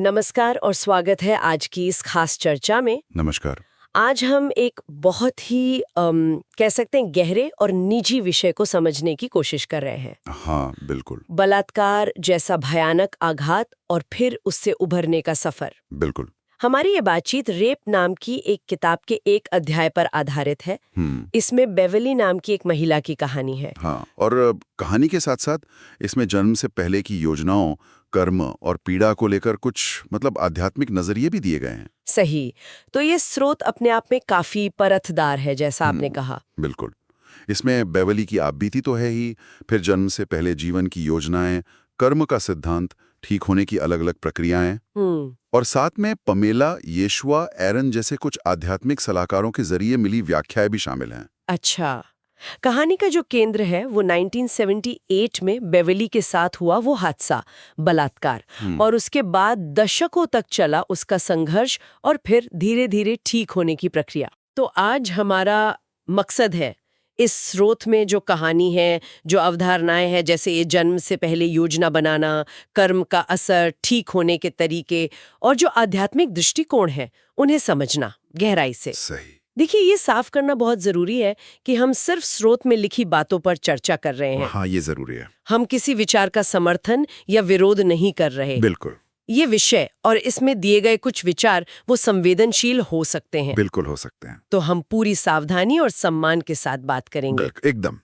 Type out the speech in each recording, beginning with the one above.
नमस्कार और स्वागत है आज की इस खास चर्चा में। नमस्कार। आज हम एक बहुत ही कह सकते हैं गहरे और निजी विषय को समझने की कोशिश कर रहे हैं। हाँ, बिल्कुल, बलात्कार जैसा भयानक आघात और फिर उससे उभरने का सफर। बिल्कुल। हमारी ये बातचीत रेप नाम की एक किताब के एक अध्याय पर आधारित है। इसमें बेवली नाम की एक महिला की कहानी है। हाँ, और कहानी के साथ-साथ इसमें जन्म से पहले की योजनाओं, कर्म और पीड़ा को लेकर कुछ आध्यात्मिक नजरिए भी दिए गए हैं। सही। तो ये स्रोत अपने आप में काफी परतदार है, जैसा आपने कहा। बिल्कुल। इसमें बेवली की आप बीती तो है ही, फिर जन्म से पहले जीवन की योजनाएं, कर्म का सिद्धांत, ठीक होने की अलग-अलग प्रक्रियाएं और साथ में पमेला, येशुआ, एरन जैसे कुछ आध्यात्मिक सलाहकारों के जरिए मिली व्याख्याएं भी शामिल हैं। अच्छा। कहानी का जो केंद्र है वो 1978 में बेवली के साथ हुआ वो हादसा, बलात्कार, और उसके बाद दशकों तक चला उसका संघर्ष और फिर धीरे धीरे ठीक होने की प्रक्रिया। तो आज हमारा मकसद है इस स्रोत में जो कहानी है, जो अवधारणाएं हैं, जैसे ये जन्म से पहले योजना बनाना, कर्म का असर, ठीक होने के तरीके और जो आध्यात्मिक दृष्टिकोण है, उन्हें समझना गहराई से। सही। देखिए, ये साफ करना बहुत जरूरी है कि हम सिर्फ स्रोत में लिखी बातों पर चर्चा कर रहे हैं। हाँ, ये जरूरी है। हम किसी विचार का समर्थन या विरोध नहीं कर रहे। बिल्कुल। ये विषय और इसमें दिए गए कुछ विचार वो संवेदनशील हो सकते हैं। बिल्कुल हो सकते हैं। तो हम पूरी सावधानी और सम्मान के साथ बात करेंगे। एकदम।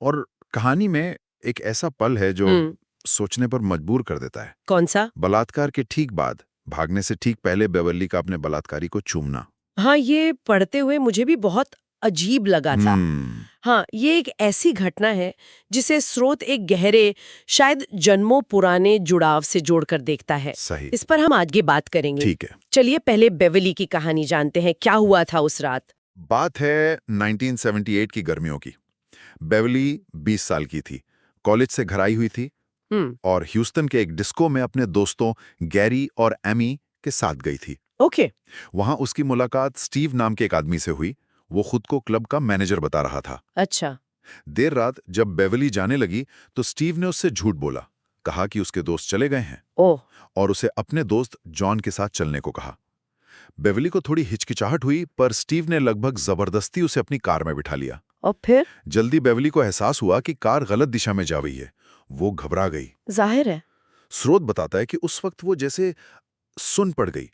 और कहानी में एक ऐसा पल है जो सोचने पर मजबूर कर देता है। कौन सा? बलात्कार के ठीक बाद, भागने से ठीक पहले बेवर्ली का अपने बलात्कारी को चूमना। हाँ, ये पढ़ते हुए मुझे भी बहुत अजीब लगा था। हाँ, ये एक ऐसी घटना है जिसे स्रोत एक गहरे, शायद जन्मों पुराने जुड़ाव से जोड़कर देखता है। सही। इस पर हम आगे बात करेंगे। ठीक है। चलिए पहले बेवली की कहानी जानते हैं, क्या हुआ था उस रात। बात है 1978 की गर्मियों की। बेवर्ली 20 साल की थी, कॉलेज से घर आई हुई थी और ह्यूस्टन के एक डिस्को में अपने दोस्तों गैरी और एमी के साथ गई थी। ओके। वहां उसकी मुलाकात स्टीव नाम के एक आदमी से हुई। वो खुद को क्लब का मैनेजर बता रहा था। अच्छा। देर रात जब बेवर्ली जाने लगी तो स्टीव ने उससे झूठ बोला, कहा कि उसके दोस्त चले गए हैं ओह। और उसे अपने दोस्त जॉन के साथ चलने को कहा। बेवर्ली को थोड़ी हिचकिचाहट हुई, पर स्टीव ने लगभग जबरदस्ती उसे अपनी कार में बिठा लिया। और फिर? जल्दी बेवर्ली को एहसास हुआ कि कार गलत दिशा में जा रही है। वो घबरा गई। जाहिर है। स्रोत बताता है कि उस वक्त वो जैसे सुन पड़ गई,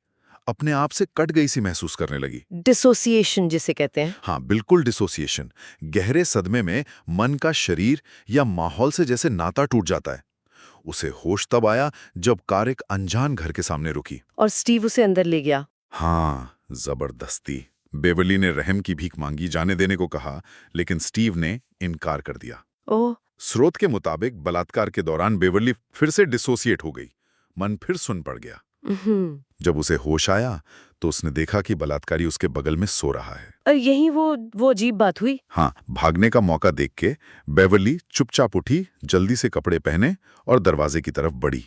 अपने आप से कट गई सी महसूस करने लगी। डिसोसिएशन जिसे कहते हैं। हाँ, बिल्कुल डिसोसिएशन। गहरे सदमे में मन का शरीर या माहौल से जैसे नाता टूट जाता है। उसे होश तब आया जब कार एक अनजान घर के सामने रुकी। और स्टीव उसे अंदर ले गया। हाँ, जबरदस्ती। बेवर्ली ने रहम की भीख मांगी, जाने देने को कहा, लेकिन स्टीव ने इनकार कर दिया। ओह। स्रोत के मुताबिक बलात्कार के दौरान बेवर्ली फिर से डिसोसिएट हो गई। मन फिर सुन पड़ गया। जब उसे होश आया तो उसने देखा कि बलात्कारी उसके बगल में सो रहा है। और यही वो अजीब बात हुई। हाँ, भागने का मौका देख के बेवर्ली चुपचाप उठी, जल्दी से कपड़े पहने और दरवाजे की तरफ बढ़ी।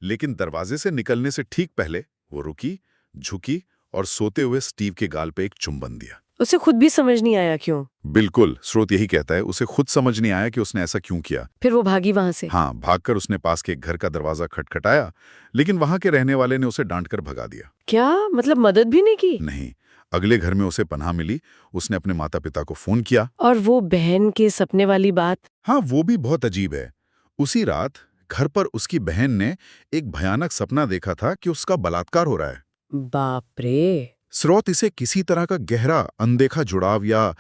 लेकिन दरवाजे से निकलने से ठीक पहले वो रुकी, झुकी और सोते हुए स्टीव के गाल पे एक चुंबन दिया। उसे खुद भी समझ नहीं आया क्यों। बिल्कुल, स्रोत यही कहता है, उसे खुद समझ नहीं आया कि उसने ऐसा क्यों किया। फिर वो भागी वहां से। हाँ, भागकर उसने पास के एक घर का दरवाजा खटखटाया, लेकिन वहां के रहने वाले ने उसे डांटकर भगा दिया। क्या मतलब, मदद भी नहीं की? नहीं, अगले घर में उसे पनाह मिली। उसने अपने माता पिता को फोन किया। और वो बहन के सपने वाली बात? हाँ, वो भी बहुत अजीब है। उसी रात घर पर उसकी बहन ने एक भयानक सपना देखा था कि उसका बलात्कार हो रहा है। बाप रे। स्रोत इसे किसी तरह का गहरा अनदेखा जुड़ाव या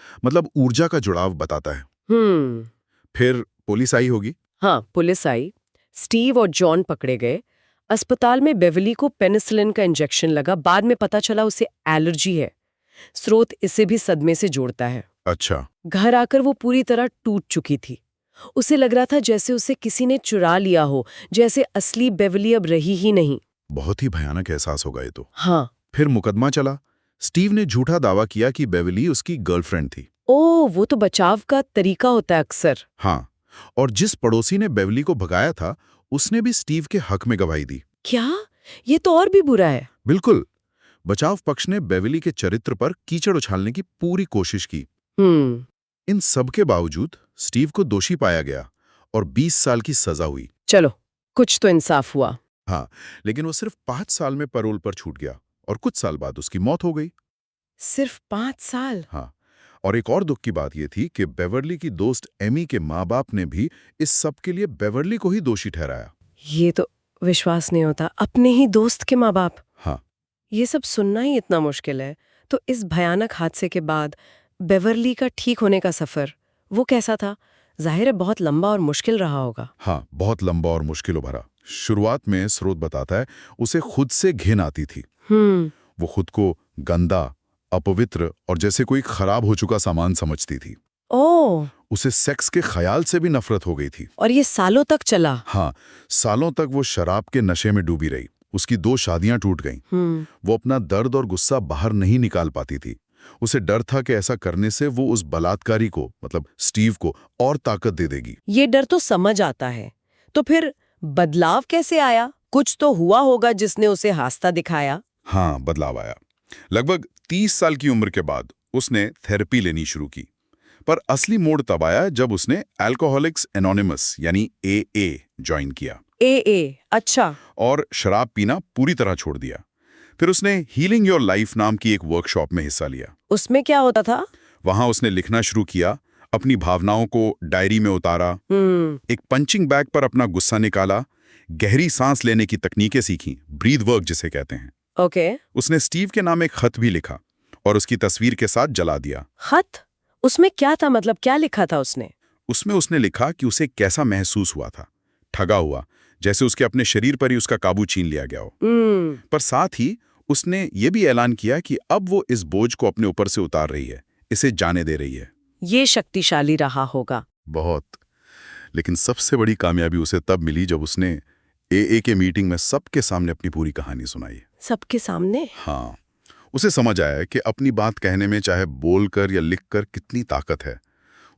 ऊर्जा का जुड़ाव बताता है। फिर पुलिस आई होगी। हाँ, पुलिस आई। स्टीव और जॉन पकड़े गए। अस्पताल में बेवली को पेनिसिलिन का इंजेक्शन लगा। बाद में पता चला उसे एलर्जी है। स्रोत इसे भी सदमे से जोड़ता है। अच्छा। घर आकर वो पूरी तरह टूट चुकी थी। उसे लग रहा था जैसे उसे किसी ने चुरा लिया हो, जैसे असली बेवली अब रही ही नहीं। बहुत ही भयानक एहसास होगा ये तो। हाँ। फिर मुकदमा चला। स्टीव ने झूठा दावा किया कि बेवली उसकी गर्लफ्रेंड थी। ओह, वो तो बचाव का तरीका होता है अक्सर। हाँ, और जिस पड़ोसी ने बेवली को भगाया था, उसने भी स्टीव के हक में गवाही दी। क्या? ये तो और भी बुरा है। बिल्कुल। बचाव पक्ष ने बेवली के चरित्र पर कीचड़ उछालने की पूरी कोशिश की। इन सब के बावजूद स्टीव को दोषी पाया गया और 20 साल की सजा हुई। चलो, कुछ तो इंसाफ हुआ। हाँ, लेकिन वो सिर्फ 5 साल में पैरोल पर छूट गया और कुछ साल बाद उसकी मौत हो गई। सिर्फ 5 साल? हाँ, और एक और दुख की बात ये थी कि बेवर्ली की दोस्त एमी के माँ-बाप ने भी इस सब के लिए बेवर्ली को ही दोषी ठहराया। ये तो विश्वास नहीं होता, अपने ही दोस्त के माँ बाप। हाँ, ये सब सुनना ही इतना मुश्किल है। तो इस भयानक हादसे के बाद बेवरली का ठीक होने का सफर वो कैसा था? जाहिर है बहुत लंबा और मुश्किल रहा होगा। हाँ, बहुत लंबा और मुश्किल भरा। शुरुआत में स्रोत बताता है उसे खुद से घिन आती थी। वो खुद को गंदा, अपवित्र और जैसे कोई खराब हो चुका सामान समझती थी। ओह, उसे सेक्स के ख्याल से भी नफरत हो गई थी। और ये सालों तक चला? हाँ, सालों तक वो शराब के नशे में डूबी रही। उसकी 2 शादियां टूट गईं। वो अपना दर्द और गुस्सा बाहर नहीं निकाल पाती थी। उसे डर था कि ऐसा करने से वो उस बलात्कारी को, मतलब स्टीव को, और ताकत दे देगी। ये डर तो समझ आता है। तो फिर बदलाव कैसे आया? कुछ तो हुआ होगा जिसने उसे रास्ता दिखाया। हाँ, बदलाव आया। लगभग 30 साल की उम्र के बाद उसने थेरेपी लेनी शुरू की। पर असली मोड़ तब आया जब उसने अल्कोहलिक्स एनोनिमस यानी AA ज्वाइन किया। AA, अच्छा। और शराब पीना पूरी तरह छोड़ दिया। फिर उसने हीलिंग योर लाइफ नाम की एक वर्कशॉप में हिस्सा लिया। उसमें क्या होता था? वहां उसने लिखना शुरू किया, अपनी भावनाओं को डायरी में उतारा, एक पंचिंग बैग पर अपना गुस्सा निकाला, गहरी सांस लेने की तकनीकें सीखी, ब्रीथ वर्क जिसे कहते हैं। ओके। उसने स्टीव के नाम एक खत भी लिखा और उसकी तस्वीर के साथ जला दिया। खत? उसमें क्या था, मतलब क्या लिखा था उसने? उसमें उसने लिखा कि उसे कैसा महसूस हुआ था, ठगा हुआ, जैसे उसके अपने शरीर पर ही उसका काबू छीन लिया गया हो। पर साथ ही उसने ये भी ऐलान किया कि अब वो इस बोझ को अपने ऊपर से उतार रही है, इसे जाने दे रही है। ये शक्तिशाली रहा होगा। बहुत। लेकिन सबसे बड़ी कामयाबी उसे तब मिली जब उसने AA के मीटिंग में सबके सामने अपनी पूरी कहानी सुनाई। सबके सामने? हाँ, उसे समझ आया कि अपनी बात कहने में, चाहे बोलकर या लिखकर, कितनी ताकत है।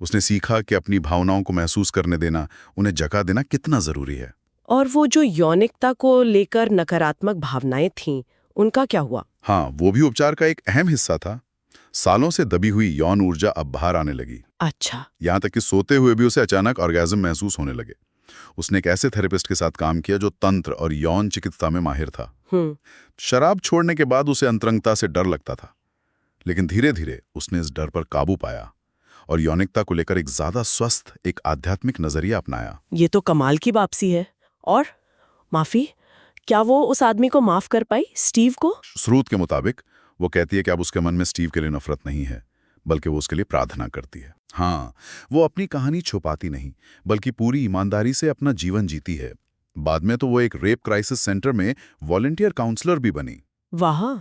उसने सीखा कि अपनी भावनाओं को महसूस करने देना, उन्हें जगह देना कितना जरूरी है। और वो जो यौनिकता को लेकर नकारात्मक भावनाएं थीं, उनका क्या हुआ? हाँ, वो भी उपचार का एक अहम हिस्सा था। सालों से दबी हुई यौन ऊर्जा अब बाहर आने लगी। अच्छा। यहाँ तक कि सोते हुए भी उसे अचानक ऑर्गेज़म महसूस होने लगे। उसने एक ऐसे थेरेपिस्ट के साथ काम किया जो तंत्र और यौन चिकित्सा में माहिर था। शराब छोड़ने के बाद उसे अंतरंगता से डर लगता था, लेकिन धीरे धीरे उसने इस डर पर काबू पाया और यौनिकता को लेकर एक ज्यादा स्वस्थ, एक आध्यात्मिक नजरिया अपनाया। ये तो कमाल की वापसी है। और माफी, क्या वो उस आदमी को माफ कर पाई, स्टीव को? स्रोत के मुताबिक वो कहती है कि अब उसके मन में स्टीव के लिए नफरत नहीं है, बल्कि वो उसके लिए प्रार्थना करती है। हाँ, वो अपनी कहानी छुपाती नहीं, बल्कि पूरी ईमानदारी से अपना जीवन जीती है। बाद में तो वो एक रेप क्राइसिस सेंटर में वॉलंटियर काउंसलर भी बनी। वाह,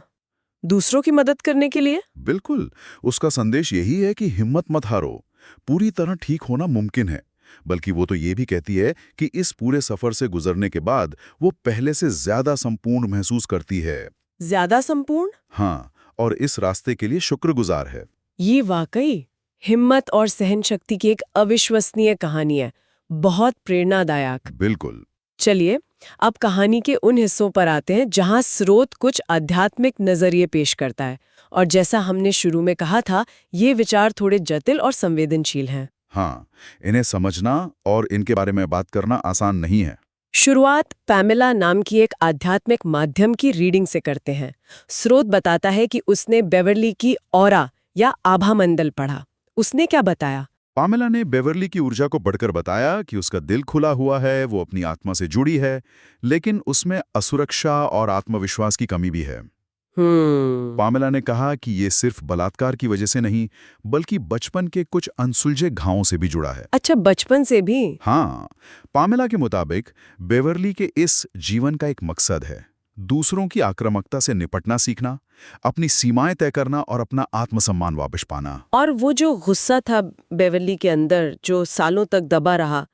दूसरों की मदद करने के लिए? बिल्कुल। उसका संदेश यही है कि हिम्मत मत हारो, पूरी तरह ठीक होना मुमकिन है। बल्कि वो तो ये भी कहती है कि इस पूरे सफर से गुजरने के बाद वो पहले से ज्यादा संपूर्ण महसूस करती है। ज्यादा संपूर्ण? हाँ, और इस रास्ते के लिए शुक्रगुजार है। ये वाकई हिम्मत और सहन शक्ति की एक अविश्वसनीय कहानी है, बहुत प्रेरणादायक। बिल्कुल। चलिए, अब कहानी के उन हिस्सों पर आते हैं जहां स्रोत कुछ आध्यात्मिक नजरिए पेश करता है। और जैसा हमने शुरू में कहा था, ये विचार थोड़े जटिल और संवेदनशील हैं। हाँ, इन्हें समझना और इनके बारे में बात करना आसान नहीं है। शुरुआत पैमेला नाम की एक आध्यात्मिक माध्यम की रीडिंग से करते हैं। स्रोत बताता है कि उसने बेवरली की ऑरा या आभा मंडल पढ़ा। उसने क्या बताया? पामेला ने बेवरली की ऊर्जा को बढ़कर बताया कि उसका दिल खुला हुआ है, वो अपनी आत्मा से जुड़ी है, लेकिन उसमें असुरक्षा और आत्मविश्वास की कमी भी है। पामेला ने कहा कि ये सिर्फ बलात्कार की वजह से नहीं, बल्कि बचपन के कुछ अनसुलझे घावों से भी जुड़ा है। अच्छा, बचपन से भी? हाँ, पामेला के मुताबिक बेवरली के इस जीवन का एक मकसद है, दूसरों की आक्रामकता से निपटना सीखना, अपनी सीमाएं तय करना और अपना आत्मसम्मान वापस पाना। और वो जो गुस्सा था बेवरली के अंदर, जो सालों तक दबा रहा,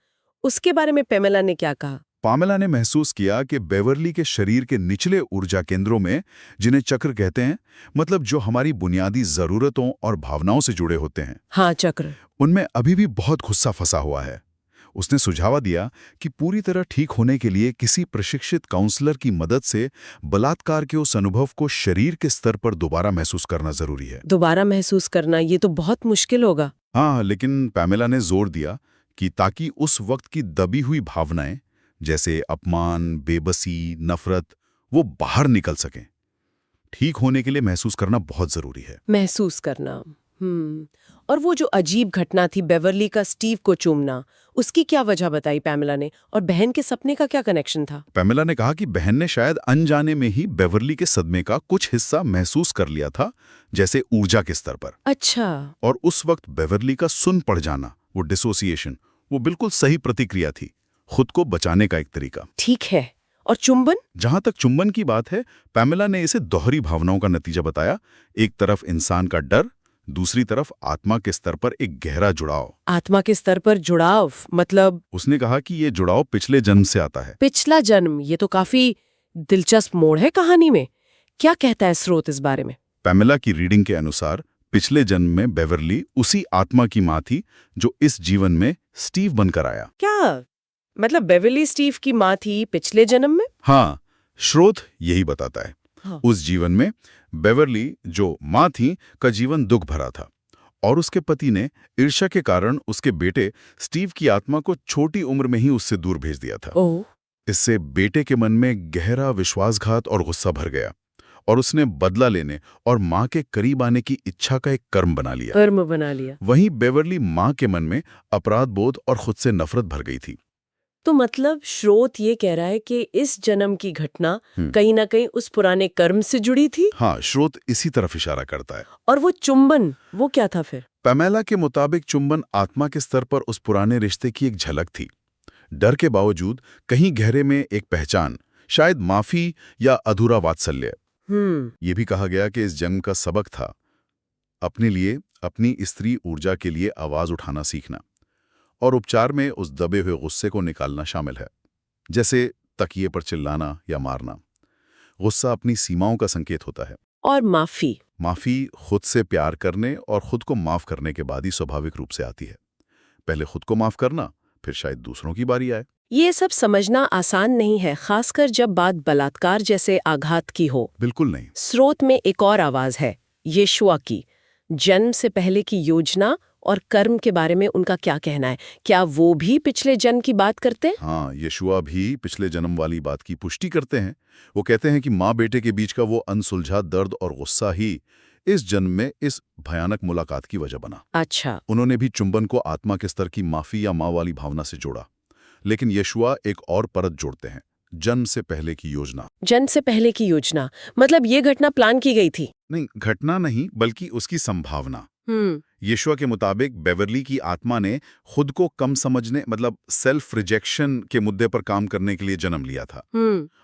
उसके बारे में पैमेला ने क्या कहा? पामेला ने महसूस किया कि बेवरली के शरीर के निचले ऊर्जा केंद्रों में, जिन्हें चक्र कहते हैं, मतलब जो हमारी बुनियादी जरूरतों और भावनाओं से जुड़े होते हैं, हाँ, चक्र, उनमें अभी भी बहुत गुस्सा फंसा हुआ है। उसने सुझाव दिया कि पूरी तरह ठीक होने के लिए किसी प्रशिक्षित काउंसलर की मदद से बलात्कार के उस अनुभव को शरीर के स्तर पर दोबारा महसूस करना जरूरी है। दोबारा महसूस करना, ये तो बहुत मुश्किल होगा। हाँ, लेकिन पैमेला ने जोर दिया कि ताकि उस वक्त की दबी हुई भावनाएं जैसे अपमान, बेबसी, नफरत, वो बाहर निकल सकें। ठीक होने के लिए महसूस करना बहुत जरूरी है। महसूस करना। और वो जो अजीब घटना थी बेवरली का स्टीव को चूमना, उसकी क्या वजह बताई पैमेला ने, और बहन के सपने का क्या कनेक्शन था? पैमेला ने कहा कि बहन ने शायद अनजाने में ही बेवरली के सदमे का कुछ हिस्सा महसूस कर लिया था, जैसे ऊर्जा के स्तर पर। अच्छा। और उस वक्त बेवरली का सुन पड़ जाना, वो डिसोसिएशन, वो बिल्कुल सही प्रतिक्रिया थी, खुद को बचाने का एक तरीका। ठीक है। और चुंबन? जहां तक चुंबन की बात है, पैमेला ने इसे दोहरी भावनाओं का नतीजा बताया। एक तरफ इंसान का डर, दूसरी तरफ आत्मा के स्तर पर एक गहरा जुड़ाव। आत्मा के स्तर पर जुड़ाव मतलब? उसने कहा कि ये जुड़ाव पिछले जन्म से आता है। पिछला जन्म, ये तो काफी दिलचस्प मोड़ है कहानी में। क्या कहता है स्रोत इस बारे में? पैमेला की रीडिंग के अनुसार पिछले जन्म में बेवरली उसी आत्मा की मां थी जो इस जीवन में स्टीव बनकर आया। क्या मतलब बेवरली स्टीव की माँ थी पिछले जन्म में? हाँ, स्रोत यही बताता है। हाँ। उस जीवन में बेवरली जो मां थी का जीवन दुख भरा था, और उसके पति ने ईर्ष्या के कारण उसके बेटे स्टीव की आत्मा को छोटी उम्र में ही उससे दूर भेज दिया था। ओह। इससे बेटे के मन में गहरा विश्वासघात और गुस्सा भर गया, और उसने बदला लेने और मां के करीब आने की इच्छा का एक कर्म बना लिया। वहीं बेवरली मां के मन में अपराध बोध और खुद से नफरत भर गई थी। तो मतलब स्रोत ये कह रहा है कि इस जन्म की घटना कहीं ना कहीं उस पुराने कर्म से जुड़ी थी। हाँ, स्रोत इसी तरफ इशारा करता है। और वो चुंबन, वो क्या था फिर? पैमेला के मुताबिक चुंबन आत्मा के स्तर पर उस पुराने रिश्ते की एक झलक थी। डर के बावजूद कहीं गहरे में एक पहचान, शायद माफी या अधूरा वात्सल्य। ये भी कहा गया कि इस जन्म का सबक था अपने लिए, अपनी स्त्री ऊर्जा के लिए आवाज उठाना सीखना, और उपचार में उस दबे हुए गुस्से को निकालना शामिल है, जैसे तकिए पर चिल्लाना या मारना। गुस्सा अपनी सीमाओं का संकेत होता है। और माफी खुद से प्यार करने और खुद को माफ करने के बाद ही स्वाभाविक रूप से आती है। पहले खुद को माफ करना, फिर शायद दूसरों की बारी आए। ये सब समझना आसान नहीं है, खासकर जब बात बलात्कार जैसे आघात की हो। बिल्कुल नहीं। स्रोत में एक और आवाज है, यीशुआ की। जन्म से पहले की योजना और कर्म के बारे में उनका क्या कहना है? क्या वो भी पिछले जन्म की बात करते हैं? हाँ, यीशुआ भी पिछले जन्म वाली बात की पुष्टि करते हैं। वो कहते हैं कि माँ बेटे के बीच का वो अनसुलझा दर्द और गुस्सा ही इस जन्म में इस भयानक मुलाकात की वजह बना। अच्छा। उन्होंने भी चुंबन को आत्मा के स्तर की माफी या माँ वाली भावना से जोड़ा, लेकिन यीशुआ एक और परत जोड़ते हैं, जन्म से पहले की योजना। जन्म से पहले की योजना मतलब ये घटना प्लान की गई थी? नहीं, घटना नहीं, बल्कि उसकी संभावना। यीशुआ के मुताबिक बेवरली की आत्मा ने खुद को कम समझने, मतलब सेल्फ रिजेक्शन के मुद्दे पर काम करने के लिए जन्म लिया था,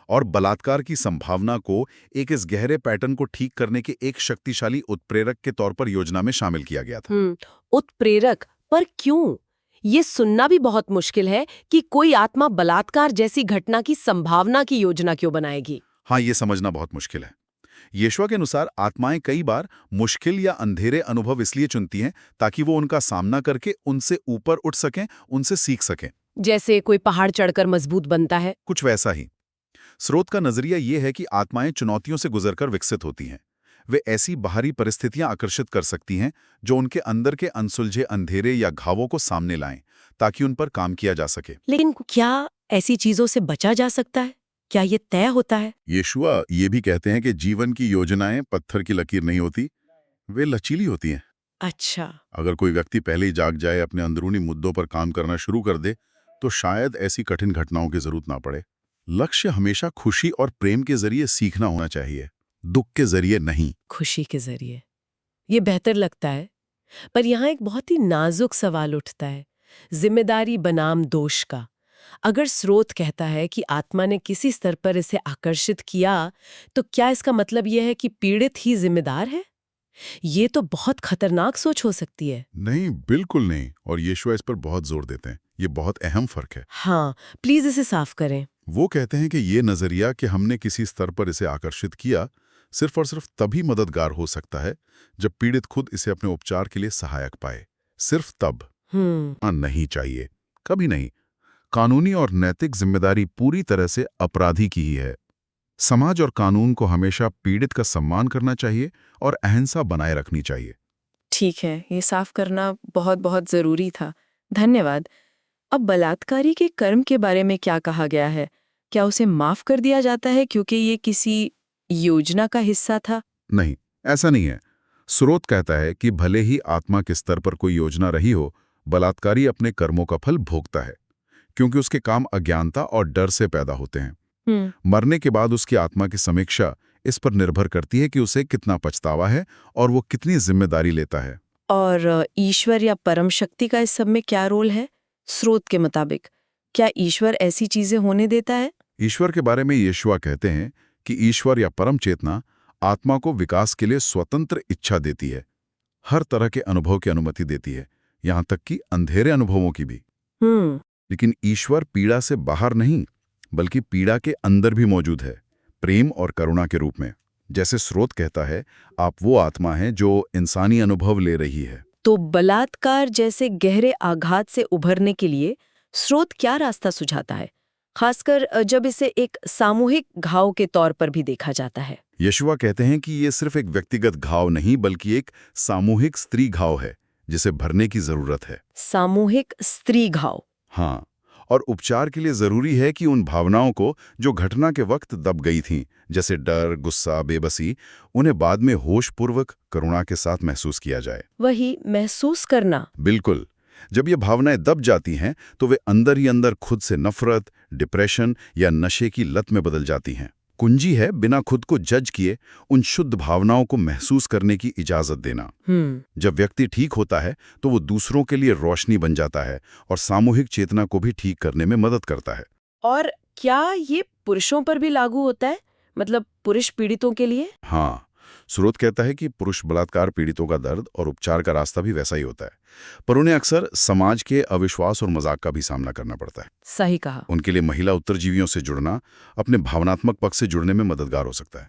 और बलात्कार की संभावना को एक इस गहरे पैटर्न को ठीक करने के एक शक्तिशाली उत्प्रेरक के तौर पर योजना में शामिल किया गया था। उत्प्रेरक? पर क्यों? ये सुनना भी बहुत मुश्किल है कि कोई आत्मा बलात्कार जैसी घटना की संभावना की योजना क्यों बनाएगी। हाँ, ये समझना बहुत मुश्किल है। यीशुआ के अनुसार आत्माएं कई बार मुश्किल या अंधेरे अनुभव इसलिए चुनती हैं ताकि वो उनका सामना करके उनसे ऊपर उठ सकें, उनसे सीख सकें। जैसे कोई पहाड़ चढ़कर मजबूत बनता है। कुछ वैसा ही। स्रोत का नजरिया ये है कि आत्माएं चुनौतियों से गुजरकर विकसित होती हैं। वे ऐसी बाहरी परिस्थितियां आकर्षित कर सकती हैं जो उनके अंदर के अनसुलझे अंधेरे या घावों को सामने लाएं, ताकि उन पर काम किया जा सके। लेकिन क्या ऐसी चीजों से बचा जा सकता है? क्या ये तय होता है? यीशुआ ये भी कहते हैं कि जीवन की योजनाएं पत्थर की लकीर नहीं होती, वे लचीली होती हैं। अच्छा। अगर कोई व्यक्ति पहले ही जाग जाए, अपने अंदरूनी मुद्दों पर काम करना शुरू कर दे, तो शायद ऐसी कठिन घटनाओं की जरूरत ना पड़े। लक्ष्य हमेशा खुशी और प्रेम के जरिए सीखना होना चाहिए, दुख के जरिए नहीं। खुशी के जरिए, ये बेहतर लगता है। पर यहाँ एक बहुत ही नाजुक सवाल उठता है, जिम्मेदारी बनाम दोष का। अगर स्रोत कहता है कि आत्मा ने किसी स्तर पर इसे आकर्षित किया, तो क्या इसका मतलब यह है कि पीड़ित ही जिम्मेदार है? ये तो बहुत खतरनाक सोच हो सकती है। नहीं, बिल्कुल नहीं, और यीशुआ इस पर बहुत जोर देते हैं। ये बहुत अहम फर्क है। हाँ, प्लीज इसे साफ करें। वो कहते हैं कि ये नजरिया कि हमने किसी स्तर पर इसे आकर्षित किया, सिर्फ और सिर्फ तभी मददगार हो सकता है जब पीड़ित खुद इसे अपने उपचार के लिए सहायक पाए। सिर्फ तब। नहीं चाहिए, कभी नहीं। कानूनी और नैतिक जिम्मेदारी पूरी तरह से अपराधी की ही है। समाज और कानून को हमेशा पीड़ित का सम्मान करना चाहिए और अहिंसा बनाए रखनी चाहिए। ठीक है, ये साफ करना बहुत बहुत जरूरी था। धन्यवाद। अब बलात्कारी के कर्म के बारे में क्या कहा गया है? क्या उसे माफ कर दिया जाता है क्योंकि ये किसी योजना का हिस्सा था? नहीं, ऐसा नहीं है। स्रोत कहता है कि भले ही आत्मा के स्तर पर कोई योजना रही हो, बलात्कारी अपने कर्मों का फल भोगता है, क्योंकि उसके काम अज्ञानता और डर से पैदा होते हैं। मरने के बाद उसकी आत्मा की समीक्षा इस पर निर्भर करती है कि उसे कितना पछतावा है और वो कितनी जिम्मेदारी लेता है। और ईश्वर या परम शक्ति का इस सब में क्या रोल है? स्रोत के मुताबिक क्या ईश्वर ऐसी चीजें होने देता है? ईश्वर के बारे में यीशुआ कहते हैं कि ईश्वर या परम चेतना आत्मा को विकास के लिए स्वतंत्र इच्छा देती है, हर तरह के अनुभव की अनुमति देती है, यहाँ तक कि अंधेरे अनुभवों की भी। लेकिन ईश्वर पीड़ा से बाहर नहीं, बल्कि पीड़ा के अंदर भी मौजूद है, प्रेम और करुणा के रूप में। जैसे स्रोत कहता है, आप वो आत्मा हैं जो इंसानी अनुभव ले रही है। तो बलात्कार जैसे गहरे आघात से उभरने के लिए स्रोत क्या रास्ता सुझाता है, खासकर जब इसे एक सामूहिक घाव के तौर पर भी देखा जाता है? यीशुआ कहते हैं कि ये सिर्फ एक व्यक्तिगत घाव नहीं, बल्कि एक सामूहिक स्त्री घाव है जिसे भरने की जरूरत है। सामूहिक स्त्री घाव? हाँ, और उपचार के लिए जरूरी है कि उन भावनाओं को जो घटना के वक्त दब गई थीं, जैसे डर, गुस्सा, बेबसी, उन्हें बाद में होशपूर्वक करुणा के साथ महसूस किया जाए। वही महसूस करना। बिल्कुल। जब ये भावनाएं दब जाती हैं तो वे अंदर ही अंदर खुद से नफरत, डिप्रेशन या नशे की लत में बदल जाती हैं। कुंजी है बिना खुद को जज किए उन शुद्ध भावनाओं को महसूस करने की इजाजत देना। जब व्यक्ति ठीक होता है तो वो दूसरों के लिए रोशनी बन जाता है और सामूहिक चेतना को भी ठीक करने में मदद करता है। और क्या ये पुरुषों पर भी लागू होता है, मतलब पुरुष पीड़ितों के लिए? हाँ, स्रोत कहता है कि पुरुष बलात्कार पीड़ितों का दर्द और उपचार का रास्ता भी वैसा ही होता है, पर उन्हें अक्सर समाज के अविश्वास और मजाक का भी सामना करना पड़ता है। सही कहा। उनके लिए महिला उत्तरजीवियों से जुड़ना अपने भावनात्मक पक्ष से जुड़ने में मददगार हो सकता है।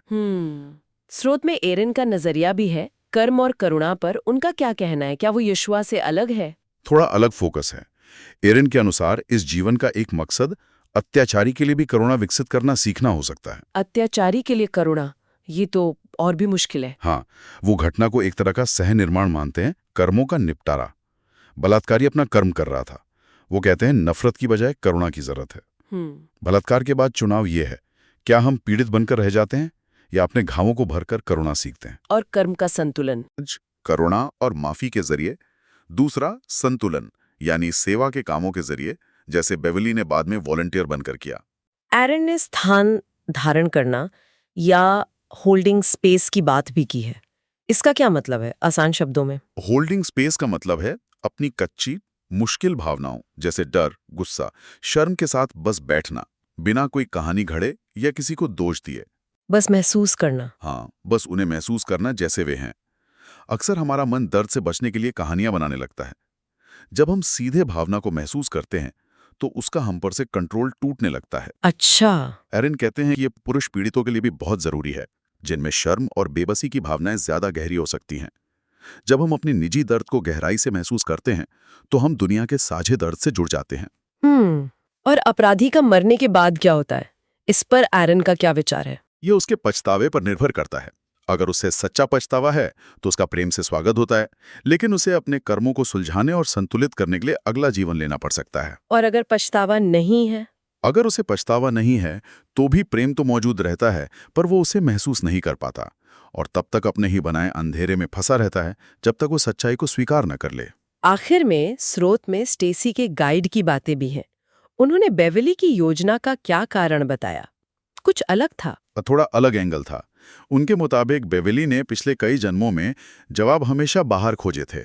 स्रोत में एरन का नजरिया भी है कर्म और करुणा पर। उनका क्या कहना है? क्या वो यीशुआ से अलग है? थोड़ा अलग फोकस है। एरन के अनुसार इस जीवन का एक मकसद अत्याचारी के लिए भी करुणा विकसित करना सीखना हो सकता है। अत्याचारी के लिए करुणा, ये तो और भी मुश्किल है। हाँ, वो घटना को एक तरह का सह निर्माण मानते हैं, कर्मों का निपटारा। बलात्कारी अपना कर्म कर रहा था, वो कहते हैं नफरत की बजाय करुणा की जरूरत है। बलात्कार के बाद चुनाव ये है, क्या हम पीड़ित बनकर रह जाते हैं या अपने घावों को भरकर करुणा सीखते हैं? और कर्म का संतुलन, करुणा और माफी के जरिए। दूसरा संतुलन, यानी सेवा के कामों के जरिए, जैसे बेवली ने बाद में वॉलंटियर बनकर किया। एरन ने स्थान धारण करना या होल्डिंग स्पेस की बात भी की है। इसका क्या मतलब है आसान शब्दों में? होल्डिंग स्पेस का मतलब है अपनी कच्ची मुश्किल भावनाओं जैसे डर, गुस्सा, शर्म के साथ बस बैठना, बिना कोई कहानी घड़े या किसी को दोष दिए। बस महसूस करना। हाँ, बस उन्हें महसूस करना जैसे वे हैं। अक्सर हमारा मन दर्द से बचने के लिए कहानियां बनाने लगता है। जब हम सीधे भावना को महसूस करते हैं तो उसका हम पर से कंट्रोल टूटने लगता है। अच्छा। एरन कहते हैं कि ये पुरुष पीड़ितों के लिए भी बहुत जरूरी है, जिनमें शर्म और बेबसी की भावनाएं ज्यादा गहरी हो सकती हैं। जब हम अपनी निजी दर्द को गहराई से महसूस करते हैं तो हम दुनिया के साझे दर्द से जुड़ जाते हैं। और अपराधी का मरने के बाद क्या होता है, इस पर एरन का क्या विचार है? ये उसके पछतावे पर निर्भर करता है। अगर उससे सच्चा पछतावा है तो उसका प्रेम से स्वागत होता है, लेकिन उसे अपने कर्मों को सुलझाने और संतुलित करने के लिए अगला जीवन लेना पड़ सकता है। और अगर पछतावा नहीं है? अगर उसे पछतावा नहीं है तो भी प्रेम तो मौजूद रहता है, पर वो उसे महसूस नहीं कर पाता और तब तक अपने ही बनाए अंधेरे में फंसा रहता है जब तक वो सच्चाई को स्वीकार न कर ले। आखिर में स्रोत में स्टेसी के गाइड की बातें भी हैं। उन्होंने बेवली की योजना का क्या कारण बताया? कुछ अलग था। थोड़ा अलग एंगल था। उनके मुताबिक बेवली ने पिछले कई जन्मों में जवाब हमेशा बाहर खोजे थे।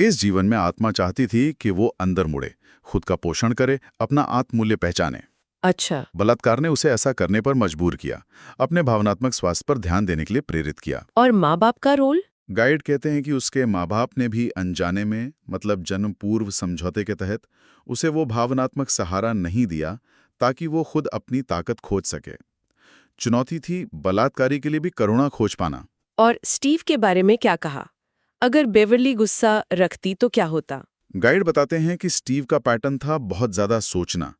इस जीवन में आत्मा चाहती थी कि वो अंदर मुड़े, खुद का पोषण करे, अपना आत्ममूल्य पहचाने। अच्छा। बलात्कार ने उसे ऐसा करने पर मजबूर किया, अपने भावनात्मक स्वास्थ्य पर ध्यान देने के लिए प्रेरित किया। और माँ बाप का रोल? गाइड कहते हैं कि उसके माँ बाप ने भी अनजाने में, मतलब जन्म पूर्व समझौते के तहत, उसे वो भावनात्मक सहारा नहीं दिया ताकि वो खुद अपनी ताकत खोज सके। चुनौती थी बलात्कारी के लिए भी करुणा खोज पाना। और स्टीव के बारे में क्या कहा? अगर बेवरली गुस्सा रखती तो क्या होता? गाइड बताते हैं कि स्टीव का पैटर्न था बहुत ज्यादा सोचना,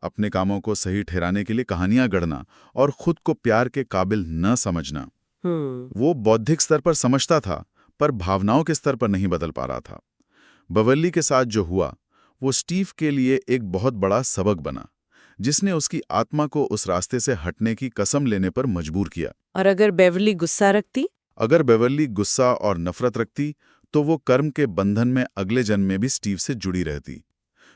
अपने कामों को सही ठहराने के लिए कहानियां गढ़ना और खुद को प्यार के काबिल न समझना। वो बौद्धिक स्तर पर समझता था पर भावनाओं के स्तर पर नहीं बदल पा रहा था। बेवरली के साथ जो हुआ वो स्टीव के लिए एक बहुत बड़ा सबक बना, जिसने उसकी आत्मा को उस रास्ते से हटने की कसम लेने पर मजबूर किया। और अगर बेवरली गुस्सा रखती? अगर बेवरली गुस्सा और नफरत रखती तो वो कर्म के बंधन में अगले जन्म में भी स्टीव से जुड़ी रहती।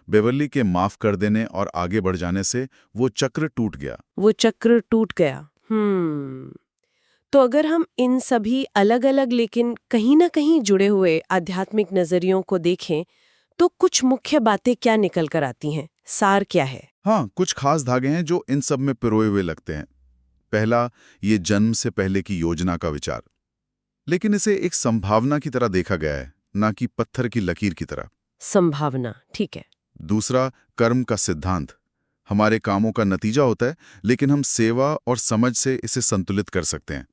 बेवरली के माफ कर देने और आगे बढ़ जाने से वो चक्र टूट गया। वो चक्र टूट गया। तो अगर हम इन सभी अलग-अलग लेकिन कहीं ना कहीं जुड़े हुए आध्यात्मिक नजरियों को देखें तो कुछ मुख्य बातें क्या निकल कर आती हैं? सार क्या है? हाँ, कुछ खास धागे हैं जो इन सब में पिरोए हुए लगते हैं। पहला, ये जन्म से पहले की योजना का विचार, लेकिन इसे एक संभावना की तरह देखा गया है, ना कि पत्थर की लकीर की तरह। संभावना, ठीक है। दूसरा, कर्म का सिद्धांत। हमारे कामों का नतीजा होता है, लेकिन हम सेवा और समझ से इसे संतुलित कर सकते हैं।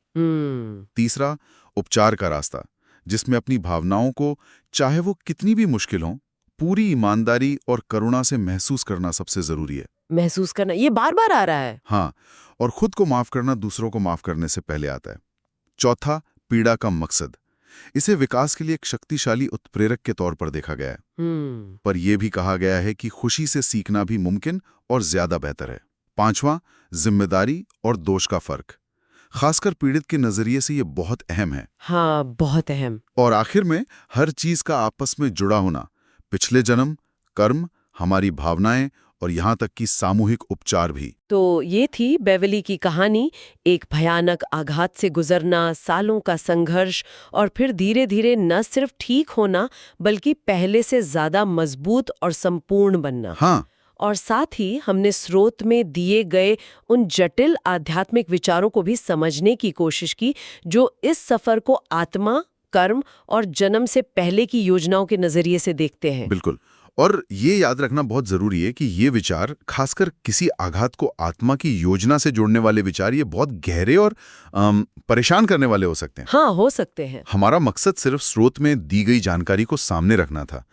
तीसरा, उपचार का रास्ता, जिसमें अपनी भावनाओं को, चाहे वो कितनी भी मुश्किल हो, पूरी ईमानदारी और करुणा से महसूस करना सबसे जरूरी है। महसूस करना, ये बार बार आ रहा है। हाँ, और खुद को माफ करना दूसरों को माफ करने से पहले आता है। चौथा, पीड़ा का मकसद। इसे विकास के लिए एक शक्तिशाली उत्प्रेरक के तौर पर देखा गया है। पर यह भी कहा गया है कि खुशी से सीखना भी मुमकिन और ज्यादा बेहतर है। पांचवां, जिम्मेदारी और दोष का फर्क। खासकर पीड़ित के नजरिए से यह बहुत अहम है। हाँ, बहुत अहम। और आखिर में, हर चीज का आपस में जुड़ा होना, पिछले जन्म, कर्म, हमारी भावनाएं और यहाँ तक कि सामूहिक उपचार भी। तो ये थी बेवली की कहानी, एक भयानक आघात से गुजरना, सालों का संघर्ष और फिर धीरे धीरे न सिर्फ ठीक होना बल्कि पहले से ज्यादा मजबूत और संपूर्ण बनना। हाँ, और साथ ही हमने स्रोत में दिए गए उन जटिल आध्यात्मिक विचारों को भी समझने की कोशिश की जो इस सफर को आत्मा, कर्म और जन्म से पहले की योजनाओं के नजरिए से देखते हैं। बिल्कुल। और ये याद रखना बहुत जरूरी है कि ये विचार, खासकर किसी आघात को आत्मा की योजना से जोड़ने वाले विचार, ये बहुत गहरे और परेशान करने वाले हो सकते हैं। हाँ, हो सकते हैं। हमारा मकसद सिर्फ स्रोत में दी गई जानकारी को सामने रखना था।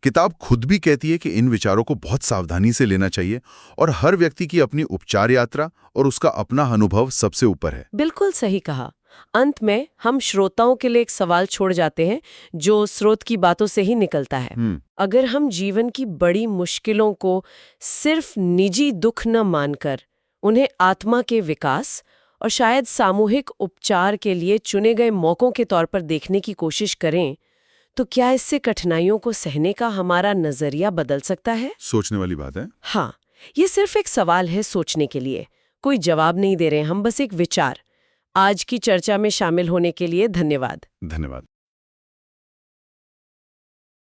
किताब खुद भी कहती है कि इन विचारों को बहुत सावधानी से लेना चाहिए और हर व्यक्ति की अपनी उपचार यात्रा और उसका अपना अनुभव सबसे ऊपर है। बिल्कुल सही कहा। अंत में हम श्रोताओं के लिए एक सवाल छोड़ जाते हैं जो स्रोत की बातों से ही निकलता है। अगर हम जीवन की बड़ी मुश्किलों को सिर्फ निजी दुख न मानकर उन्हें आत्मा के विकास और शायद सामूहिक उपचार के लिए चुने गए मौकों के तौर पर देखने की कोशिश करें, तो क्या इससे कठिनाइयों को सहने का हमारा नजरिया बदल सकता है? सोचने वाली बात है। हाँ, ये सिर्फ एक सवाल है सोचने के लिए। कोई जवाब नहीं दे रहे हम, बस एक विचार। आज की चर्चा में शामिल होने के लिए धन्यवाद। धन्यवाद।